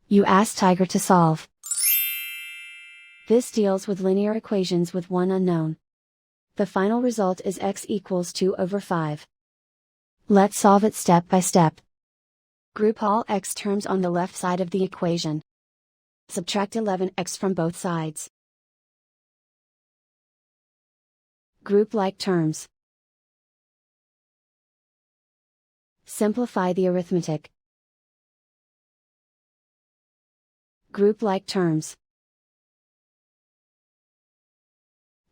You ask Tiger to solve. This deals with linear equations with one unknown. The final result is x equals 2 over 5. Let's solve it step by step. Group all x terms on the left side of the equation. Subtract 11x from both sides. Group like terms. Simplify the arithmetic. Group like terms.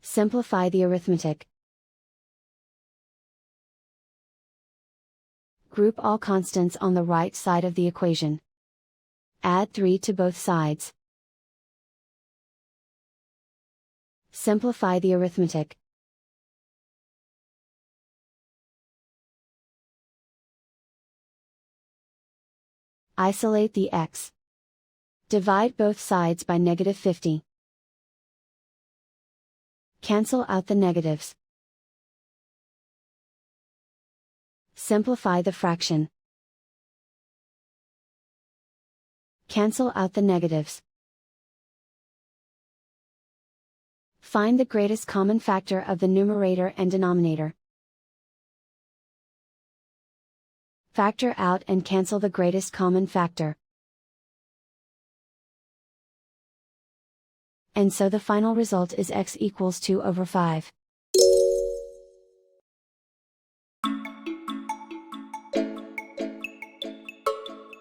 Simplify the arithmetic. Group all constants on the right side of the equation. Add 3 to both sides. Simplify the arithmetic. Isolate the x. Divide both sides by -50. Cancel out the negatives. Simplify the fraction. Cancel out the negatives. Find the greatest common factor of the numerator and denominator. Factor out and cancel the greatest common factor. And so the final result is x equals 2 over 5.